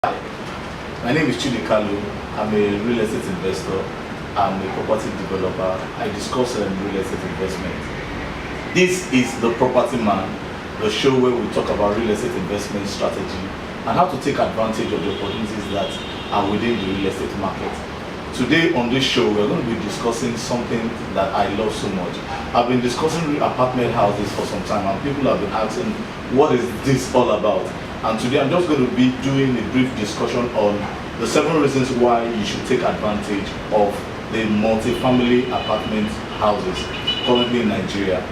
Hi, my name is Chidi Kalu. I'm a real estate investor. I'm a property developer. I discuss real estate investment. This is The Property Man, the show where we talk about real estate investment strategy and how to take advantage of the opportunities that are within the real estate market. Today on this show, we're going to be discussing something that I love so much. I've been discussing apartment houses for some time and people have been asking, what is this all about? And today I'm just going to be doing a brief discussion on the 7 reasons why you should take advantage of the multi-family apartment houses currently in Nigeria.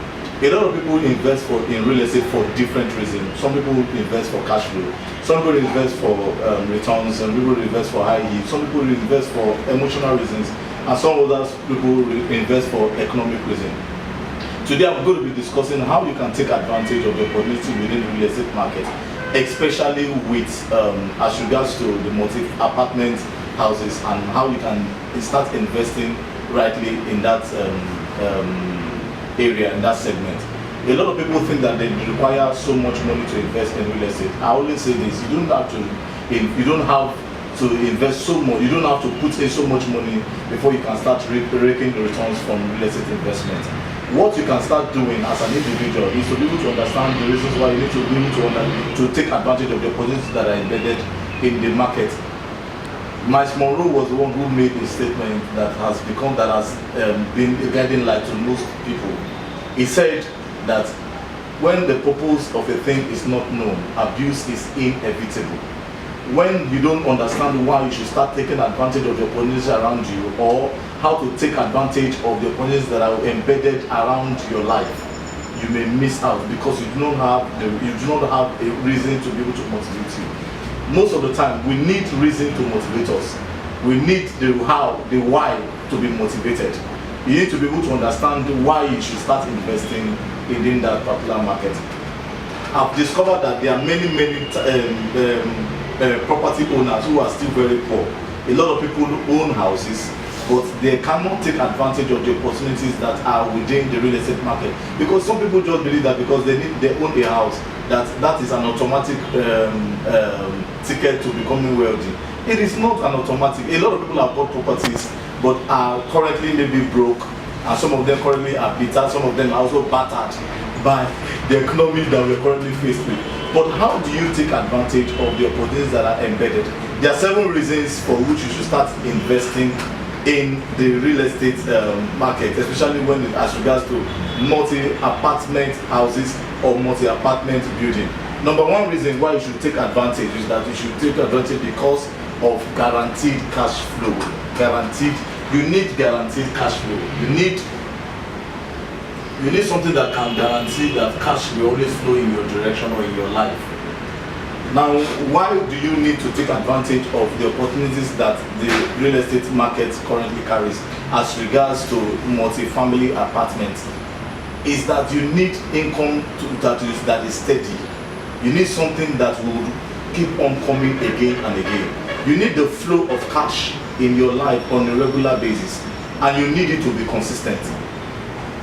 A lot of people invest in real estate for different reasons. Some people invest for cash flow, some people invest for returns, some people invest for high yield, some people invest for emotional reasons, and some others people invest for economic reasons. Today I'm going to be discussing how you can take advantage of the opportunity within the real estate market, especially with as regards to the multi-apartment houses and how you can start investing rightly in that area, in that segment. A lot of people think that they require so much money to invest in real estate. I always say this: you don't have to invest so much. You don't have to put in so much money before you can start raking the returns from real estate investment. What you can start doing as an individual is to be able to understand the reasons why you need to be able to take advantage of the opportunities that are embedded in the market. Miles Monroe was the one who made a statement that has been a guiding light to most people. He said that when the purpose of a thing is not known, abuse is inevitable. When you don't understand why you should start taking advantage of the opportunities around you, or how to take advantage of the opportunities that are embedded around your life, you may miss out because you do not have a reason to be able to motivate you. Most of the time, we need reason to motivate us. We need the how, the why to be motivated. You need to be able to understand why you should start investing in that particular market. I've discovered that there are many property owners who are still very poor. A lot of people own houses, but they cannot take advantage of the opportunities that are within the real estate market, because some people just believe that because they own a house, that is an automatic ticket to becoming wealthy. It is not an automatic. A lot of people have bought properties but are currently maybe broke, and some of them currently are bitter, some of them are also battered by the economy that we're currently faced with. But how do you take advantage of the opportunities that are embedded? There are 7 reasons for which you should start investing in the real estate market, especially when as regards to multi-apartment houses or multi-apartment building. Number 1 reason why you should take advantage is that you should take advantage because of guaranteed cash flow. You need guaranteed cash flow. You need something that can guarantee that cash will always flow in your direction or in your life. Now, why do you need to take advantage of the opportunities that the real estate market currently carries as regards to multi-family apartments? Is that you need income that is steady. You need something that will keep on coming again and again. You need the flow of cash in your life on a regular basis, and you need it to be consistent.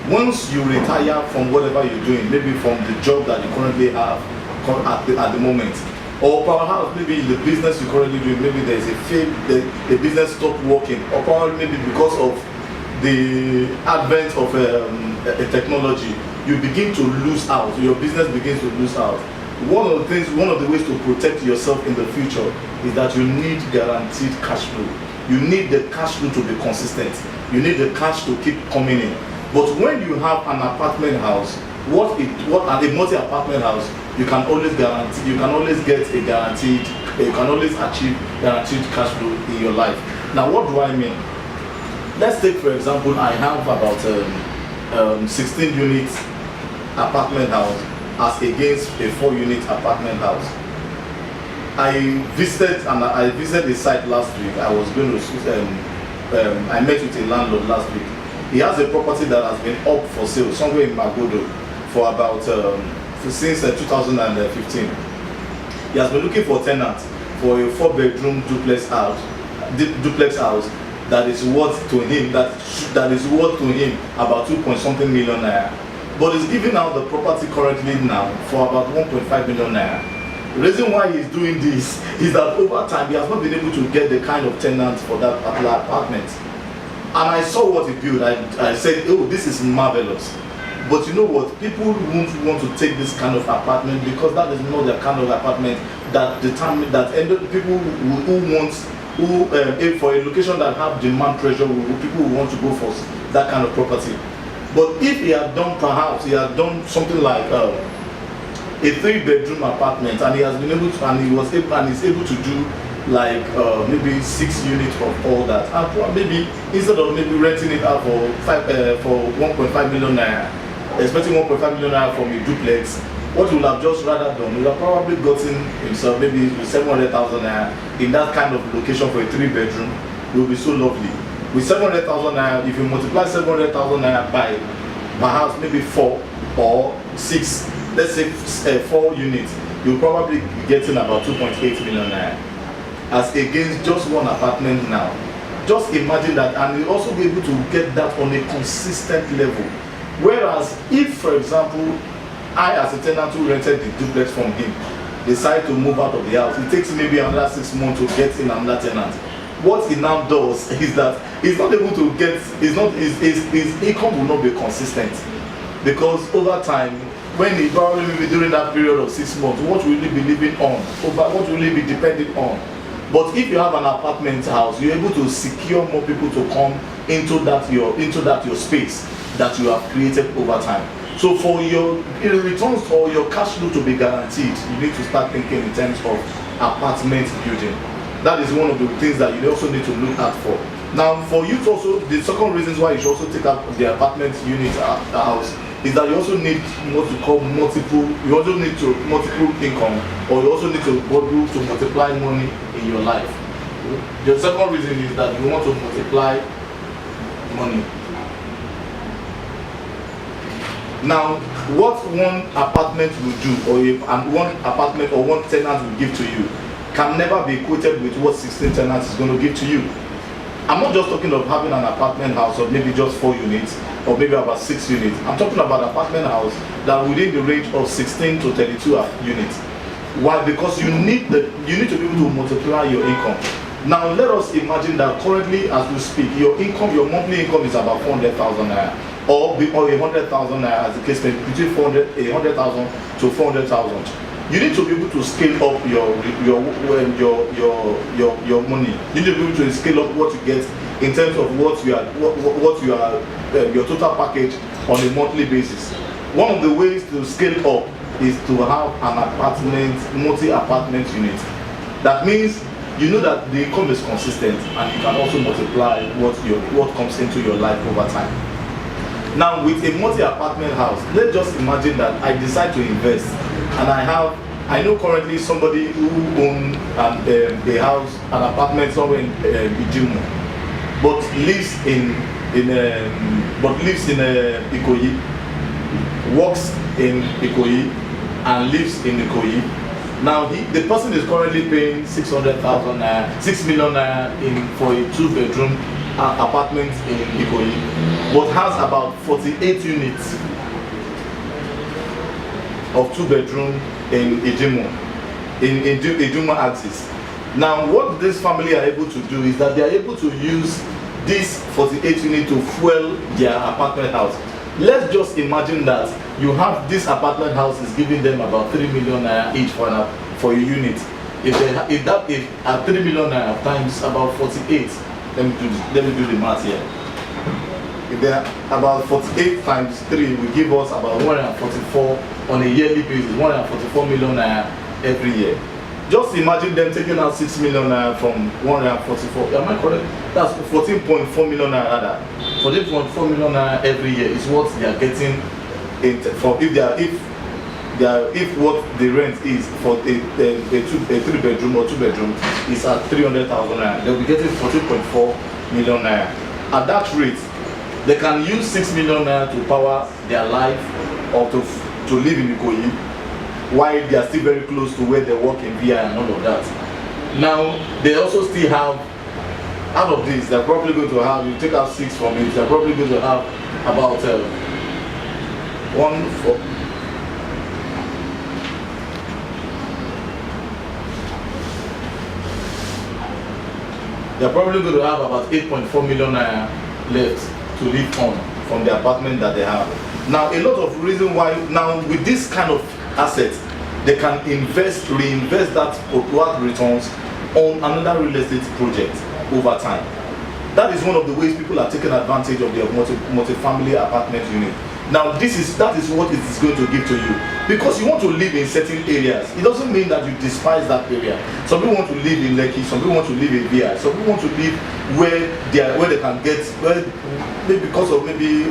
Once you retire from whatever you're doing, maybe from the job that you currently have at the moment, or perhaps maybe the business you're currently doing, maybe there's a fail, the business stopped working, or probably maybe because of the advent of a technology, you begin to lose out, your business begins to lose out. One of the ways to protect yourself in the future is that you need guaranteed cash flow. You need the cash flow to be consistent. You need the cash to keep coming in. But when you have an apartment house, a multi-apartment house, you can always achieve guaranteed cash flow in your life. Now, what do I mean? Let's take, for example, I have about 16 unit apartment house as against a 4-unit apartment house. I visited the site last week. I met with a landlord last week. He has a property that has been up for sale somewhere in Magodo for about since 2015. He has been looking for tenants for a 4-bedroom duplex house that is worth to him about 2-point-something million naira. But he's giving out the property currently now for about 1.5 million naira. The reason why he's doing this is that over time he has not been able to get the kind of tenant for that particular apartment. And I saw what he built. I said, oh, this is marvelous. But you know what? People won't want to take this kind of apartment because that is not the kind of apartment that determine that people who want for a location that have demand pressure, people who want to go for that kind of property. But if he had done, perhaps he had done something like a 3-bedroom apartment, and he has been able to, and he's able to do like maybe 6 units of all that, and maybe instead of maybe renting it out for 1.5 million naira, expecting 1.5 million naira from a duplex, what he would have just rather done, he would have probably gotten himself maybe 700,000 naira in that kind of location for a 3-bedroom. It will be so lovely. With 700,000 naira, if you multiply 700,000 naira by perhaps maybe 4 or 6, let's say 4 units, you'll probably be getting about 2.8 million naira. As against just one apartment now. Just imagine that, and you'll also be able to get that on a consistent level. Whereas if, for example, I as a tenant who rented the duplex from him decide to move out of the house, it takes maybe another 6 months to get in another tenant. What he now does is that he's not able to get, his income will not be consistent, because over time, when he probably maybe during that period of 6 months, what will he be living on? What will he be depending on? But if you have an apartment house, you're able to secure more people to come into that your space that you have created over time. So for your returns or your cash flow to be guaranteed, you need to start thinking in terms of apartment building. That is one of the things that you also need to look at for. Now, for you to also, the second reasons why you should also take up the apartment unit house is that you also need what we call multiple income, or you also need to borrow to multiply money in your life. The second reason is that you want to multiply money. Now, what one apartment will do, and one apartment or one tenant will give to you, can never be equated with what 16 tenants is going to give to you. I'm not just talking of having an apartment house of maybe just 4 units or maybe about 6 units. I'm talking about an apartment house that within the range of 16 to 32 units. Why? Because you need to be able to multiply your income. Now let us imagine that currently as we speak, your monthly income is about 400,000 naira or 100,000 naira, as the case may be, between 100,000 to 400,000. You need to be able to scale up your money. You need to be able to scale up what you get in terms of what you are your total package on a monthly basis. One of the ways to scale up is to have an multi-apartment unit. That means you know that the income is consistent, and you can also multiply what comes into your life over time. Now, with a multi-apartment house, let's just imagine that I decide to invest, and I know currently somebody who owns a house, an apartment somewhere in Ijimu, but lives in Ikoyi, works in Ikoyi, and lives in Ikoyi. Now the person is currently paying 600,000 naira, 6 million naira for a 2-bedroom apartment in Ikoyi, but has about 48 units of 2-bedroom in Ijimu, in Ijimu axis. Now what this family are able to do is that they are able to use this 48 unit to fuel their apartment house. Let's just imagine that you have this apartment house is giving them about 3 million naira each for a unit. If at 3 million naira times about 48, let me do the math here. If they're about 48 times 3 will give us about 144 on a yearly basis, 144 million naira every year. Just imagine them taking out 6 million naira from 144. Am I correct? That's 14.4 million naira rather. 14.4 million naira every year is what they are getting if what the rent is for a 3-bedroom or 2-bedroom is at 300,000 naira. They'll be getting 14.4 million naira. At that rate, they can use 6 million naira to power their life or to live in Ikoyi, while they are still very close to where they work in VI and all of that. Now, they also still have, out of this, they're probably going to have, you take out 6 from it, they're probably going to have about 1, 4, they're probably going to have about 8.4 million naira left to live on from the apartment that they have. Now, a lot of reason why now with this kind of assets, they can reinvest that upward returns on another real estate project over time. That is one of the ways people are taking advantage of their multi-family apartment unit. Now, that is what it is going to give to you, because you want to live in certain areas. It doesn't mean that you despise that area. Some people want to live in Lekki, some people want to live in VI, some people want to live where they can get, maybe because of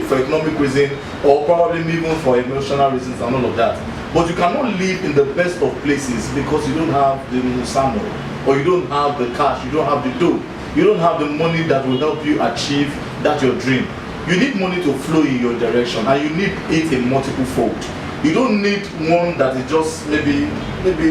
for economic reason, or probably even for emotional reasons and all of that. But you cannot live in the best of places because you don't have the musano, or you don't have the cash, you don't have the dough, you don't have the money that will help you achieve that your dream. You need money to flow in your direction, and you need it in multiple fold. You don't need one that is just maybe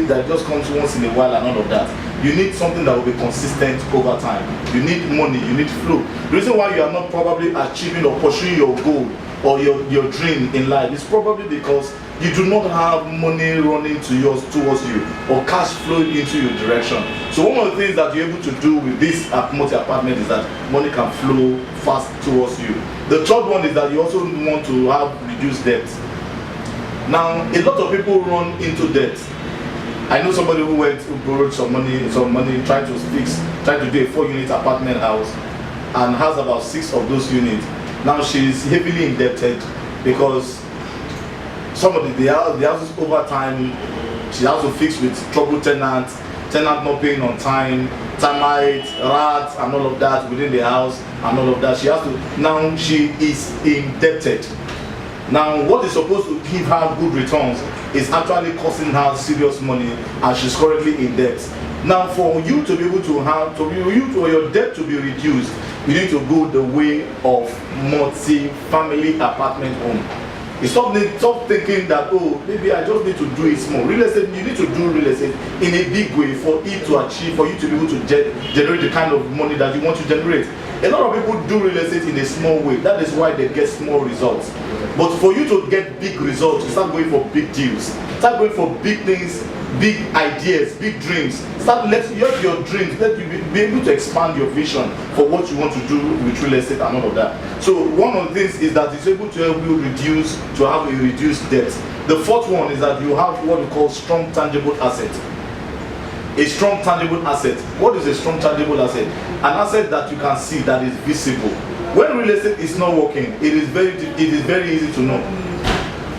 that just comes once in a while and all of that. You need something that will be consistent over time. You need money, you need flow. The reason why you are not probably achieving or pursuing your goal or your dream in life is probably because you do not have money running towards you, or cash flowing into your direction. So one of the things that you're able to do with this multi-apartment is that money can flow fast towards you. The third one is that you also want to have reduced debt. Now, a lot of people run into debt. I know somebody who borrowed some money, trying to do a 4-unit apartment house, and has about 6 of those units. Now she's heavily indebted because some of the houses over time, she has to fix with troubled tenant not paying on time, termites, rats, and all of that within the house, and all of that. Now she is indebted. Now, what is supposed to give her good returns is actually costing her serious money, and she's currently in debt. Now, for you to be able for your debt to be reduced, you need to go the way of multi-family apartment home. Stop thinking that, oh, maybe I just need to do it small. Real estate, you need to do real estate in a big way for you to be able to generate the kind of money that you want to generate. A lot of people do real estate in a small way. That is why they get small results. But for you to get big results, you start going for big deals. Start going for big things, big ideas, big dreams. Let your dreams, let you be able to expand your vision for what you want to do with real estate and all of that. So one of the things is that it's able to help you have a reduced debt. The fourth one is that you have what we call strong tangible asset. A strong tangible asset. What is a strong tangible asset? An asset that you can see, that is visible. When real estate is not working, it is very easy to know.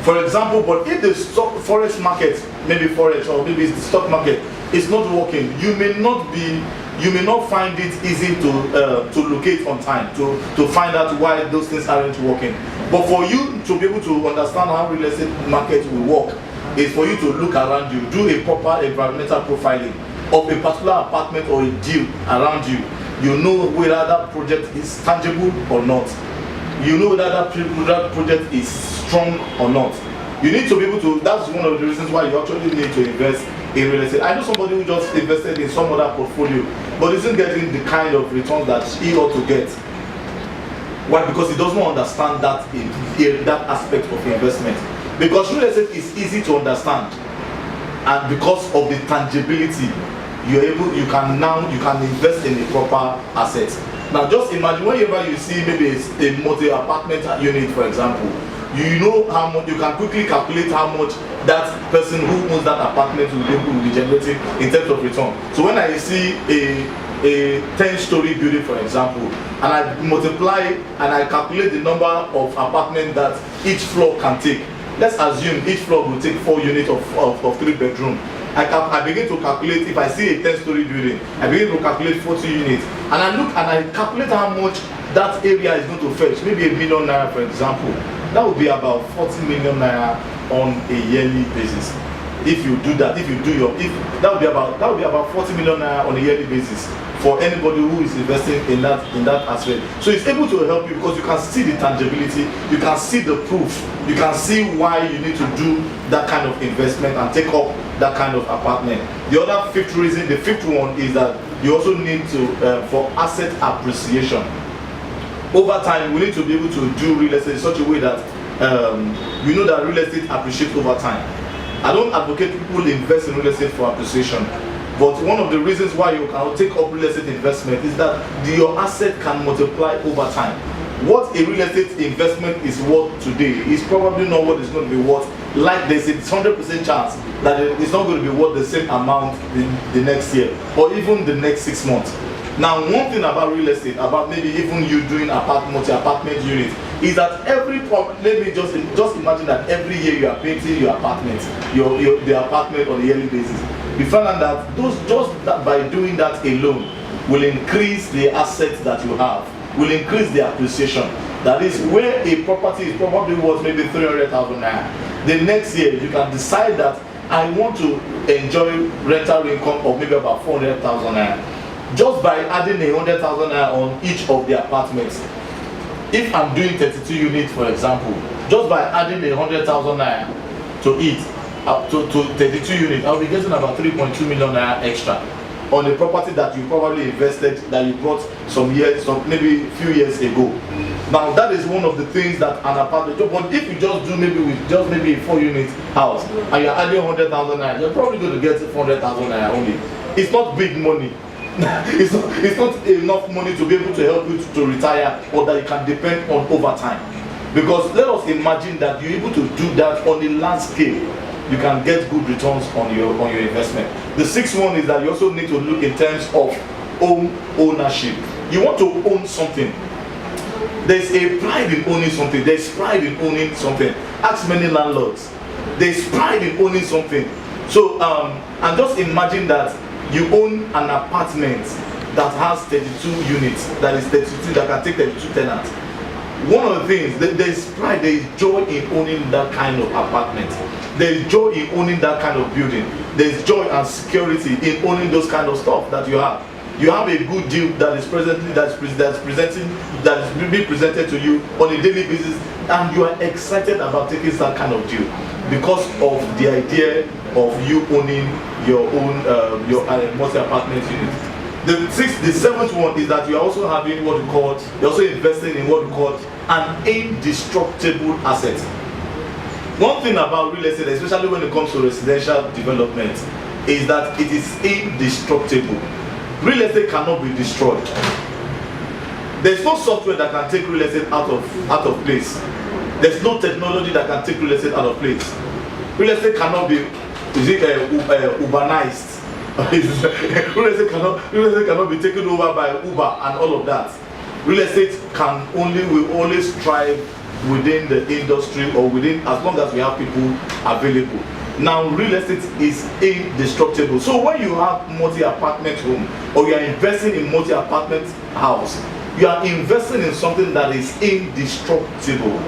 For example, but if the forex market, maybe forex or maybe the stock market is not working, you may not find it easy to locate on time, to find out why those things aren't working. But for you to be able to understand how real estate market will work, is for you to look around you, do a proper environmental profiling of a particular apartment or a deal around you. You know whether that project is tangible or not. You know whether that project is strong or not. You need to be able to, that's one of the reasons why you actually need to invest in real estate. I know somebody who just invested in some other portfolio, but isn't getting the kind of returns that he ought to get. Why? Because he doesn't understand that aspect of investment. Because real estate is easy to understand, and because of the tangibility, you can invest in a proper asset. Now, just imagine whenever you see maybe a multi-apartment unit, for example, you know how much, you can quickly calculate how much that person who owns that apartment will be generating in terms of return. So when I see a 10-story building, for example, and I multiply and I calculate the number of apartments that each floor can take. Let's assume each floor will take 4 units of 3-bedroom. I begin to calculate, if I see a 10-story building, I begin to calculate 40 units. And I look and I calculate how much that area is going to fetch. Maybe £1 million, for example. That would be about 40 million naira on a yearly basis. If you do that, that would be about 40 million naira on a yearly basis for anybody who is investing in that aspect. So it's able to help you because you can see the tangibility, you can see the proof, you can see why you need to do that kind of investment and take up that kind of apartment. The fifth one is that you also need to for asset appreciation. Over time, we need to be able to do real estate in such a way that we know that real estate appreciates over time. I don't advocate people invest in real estate for appreciation. But one of the reasons why you can take up real estate investment is that your asset can multiply over time. What a real estate investment is worth today is probably not what it's going to be worth. Like there's a 100% chance that it's not going to be worth the same amount in the next year or even the next 6 months. Now, one thing about real estate, about maybe even you doing multi-apartment unit, is that let me just imagine that every year you are painting your apartment, the apartment on a yearly basis. You find out that just by doing that alone will increase the assets that you have, will increase the appreciation. That is, where a property is probably worth maybe 300,000 naira. The next year you can decide that I want to enjoy rental income of maybe about 400,000 naira. Just by adding 100,000 naira on each of the apartments. If I'm doing 32 units, for example, just by adding 100,000 naira to it, up to 32 units, I'll be getting about 3.2 million naira extra on a property that you probably invested, that you bought maybe a few years ago. Now that is one of the things that an apartment job. But if you just do maybe a 4-unit house and you're adding 100,000 naira, you're probably going to get 400,000 naira only. It's not big money. it's not enough money to be able to help you to retire or that you can depend on over time. Because let us imagine that you're able to do that on a large scale. You can get good returns on your investment. The sixth one is that you also need to look in terms of ownership. You want to own something. There's a pride in owning something. There's pride in owning something. Ask many landlords. There's pride in owning something. So and just imagine that you own an apartment that has 32 units, that is 32, that can take 32 tenants. One of the things, there is pride, there is joy in owning that kind of apartment. There is joy in owning that kind of building. There is joy and security in owning those kind of stuff that you have. You have a good deal that is being presented to you on a daily basis, and you are excited about taking that kind of deal because of the idea of you owning your own multi-apartment unit. The seventh one is that you are also having what we call, you're also investing in what we call an indestructible asset. One thing about real estate, especially when it comes to residential development, is that it is indestructible. Real estate cannot be destroyed. There's no software that can take real estate out of place. There's no technology that can take real estate out of place. Real estate cannot be urbanized. Real estate cannot be taken over by Uber and all of that. Real estate will always thrive within the industry or within, as long as we have people available. Now, real estate is indestructible. So when you have multi-apartment home or you are investing in multi-apartment house, you are investing in something that is indestructible,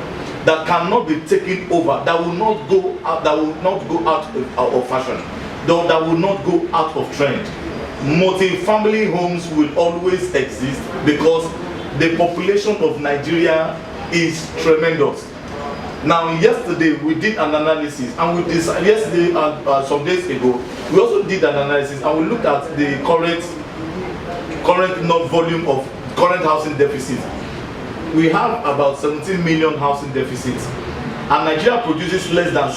that cannot be taken over, that will not go out, of fashion, that will not go out of trend. Multi-family homes will always exist because the population of Nigeria is tremendous. Now, yesterday we did an analysis, and we decided yesterday and some days ago we also did an analysis, and we looked at the current volume of current housing deficit. We have about 17 million housing deficits, and Nigeria produces less than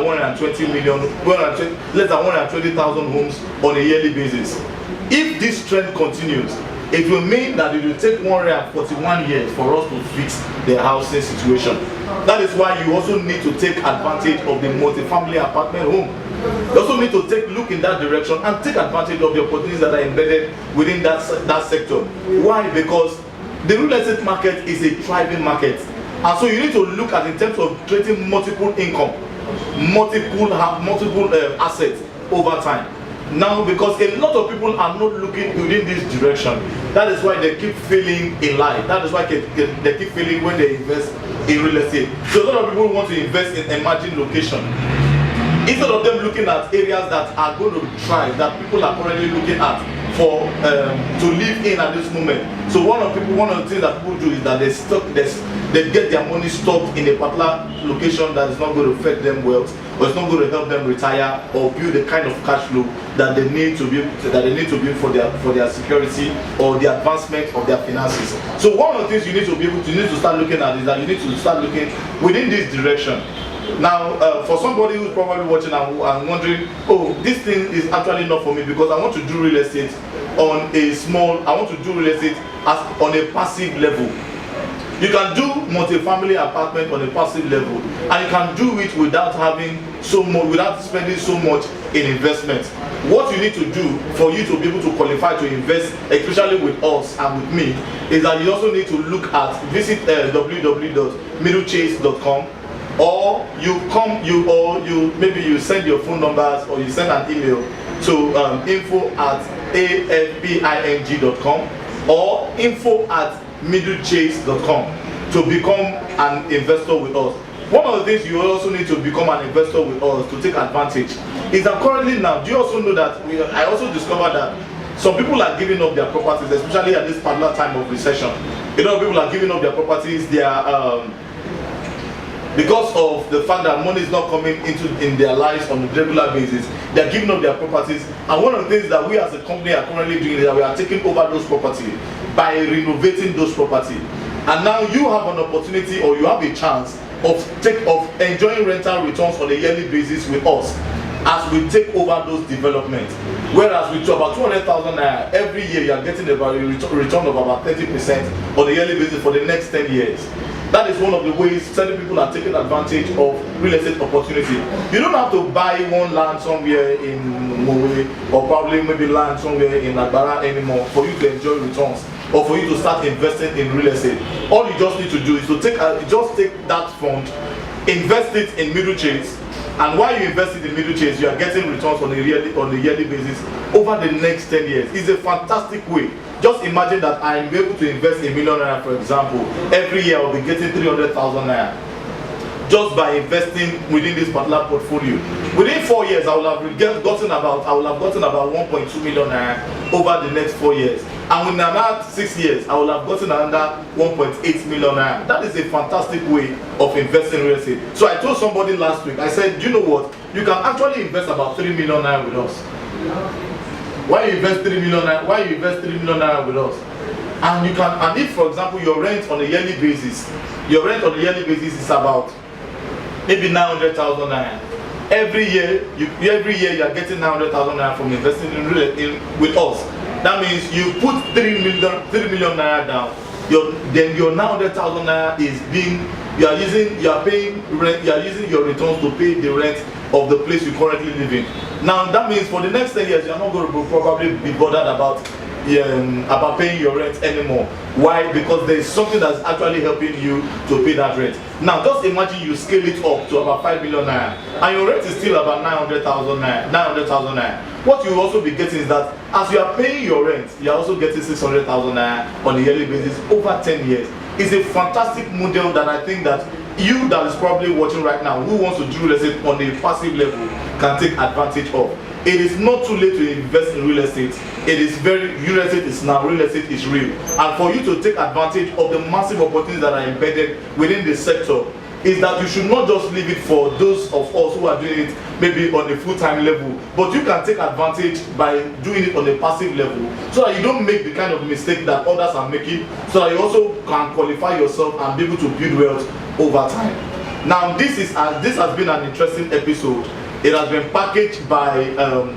120,000 homes on a yearly basis. If this trend continues, it will mean that it will take 141 years for us to fix the housing situation. That is why you also need to take advantage of the multi-family apartment home. You also need to look in that direction and take advantage of the opportunities that are embedded within that sector. Why? Because the real estate market is a thriving market. And so you need to look at in terms of creating multiple income, multiple assets over time. Now, because a lot of people are not looking within this direction, that is why they keep failing in life. That is why they keep failing when they invest in real estate. So a lot of people want to invest in emerging location. Instead of them looking at areas that are going to thrive, that people are currently looking at for to live in at this moment. So one of the things that people do is that they get their money stocked in a particular location that is not going to affect them wealth, or it's not going to help them retire or build the kind of cash flow that they need to build for their security or the advancement of their finances. So one of the things you need to start looking at is that you need to start looking within this direction. Now, for somebody who's probably watching and wondering, oh, this thing is actually not for me because I want to do real estate on a small, I want to do real estate as on a passive level. You can do multi-family apartment on a passive level, and you can do it without having so much, without spending so much in investment. What you need to do for you to be able to qualify to invest, especially with us and with me, is that you also need to look at visit www.middlechase.com, or maybe you send your phone numbers or you send an email to info@afping.com or info@middlechase.com to become an investor with us. One of the things you also need to become an investor with us to take advantage is that currently now, do you also know that I also discovered that some people are giving up their properties, especially at this particular time of recession. A lot of people are giving up their properties. They are because of the fact that money is not coming in their lives on a regular basis. They are giving up their properties, and one of the things that we as a company are currently doing is that we are taking over those properties by renovating those properties. And now you have an opportunity, or you have a chance of enjoying rental returns on a yearly basis with us as we take over those developments. Whereas with about 200,000 naira every year, you are getting about a return of about 30% on a yearly basis for the next 10 years. That is one of the ways certain people are taking advantage of real estate opportunity. You don't have to buy one land somewhere in Mowe, or probably maybe land somewhere in Agbara anymore for you to enjoy returns, or for you to start investing in real estate. All you just need to do is to take that fund, invest it in Middlechase, and while you invest it in Middlechase, you are getting returns on a yearly basis over the next 10 years. It's a fantastic way. Just imagine that I am able to invest $1 million naira, for example. Every year I will be getting 300,000 naira just by investing within this particular portfolio. Within 4 years, I will have gotten about 1.2 million naira over the next 4 years. And within another 6 years, I will have gotten another 1.8 million naira. That is a fantastic way of investing in real estate. So I told somebody last week, I said, you know what? You can actually invest about 3 million naira with us. Why you invest 3 million naira? Why you invest 3 million naira with us? And you can, and if, for example, your rent on a yearly basis is about maybe 900,000 naira. Every year you are getting 900,000 naira from investing in with us. That means you put 3 million naira down. Then your 900,000 naira is being, you are using your returns to pay the rent of the place you currently live in. Now that means for the next 10 years you are not going to probably be bothered about paying your rent anymore. Why? Because there is something that's actually helping you to pay that rent. Now just imagine you scale it up to about 5 million naira and your rent is still about 900,000 naira. What you will also be getting is that as you are paying your rent, you are also getting 600,000 naira on a yearly basis over 10 years. It's a fantastic model that I think that you that is probably watching right now who wants to do real estate on a passive level can take advantage of. It is not too late to invest in real estate. Real estate is now, real estate is real. And for you to take advantage of the massive opportunities that are embedded within the sector, is that you should not just leave it for those of us who are doing it maybe on a full-time level, but you can take advantage by doing it on a passive level, so that you don't make the kind of mistake that others are making, so that you also can qualify yourself and be able to build wealth over time. Now this has been an interesting episode. It has been packaged by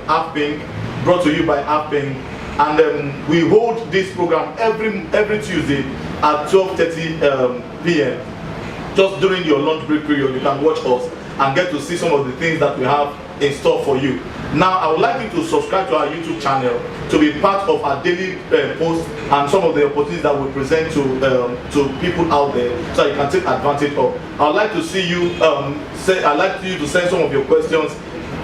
AFPing, brought to you by AFPing, and we hold this program every Tuesday at 12:30 p.m. Just during your lunch break period, you can watch us and get to see some of the things that we have in store for you. Now, I would like you to subscribe to our YouTube channel to be part of our daily posts and some of the opportunities that we present to people out there, so you can take advantage of. I'd like to see you. I'd like you to send some of your questions.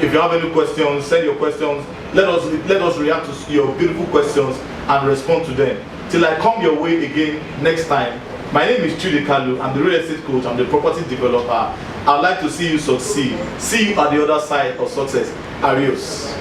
If you have any questions, send your questions. Let us react to your beautiful questions and respond to them. Till I come your way again next time. My name is Chidi Kalu. I'm the real estate coach. I'm the property developer. I'd like to see you succeed. See you at the other side of success. Adios.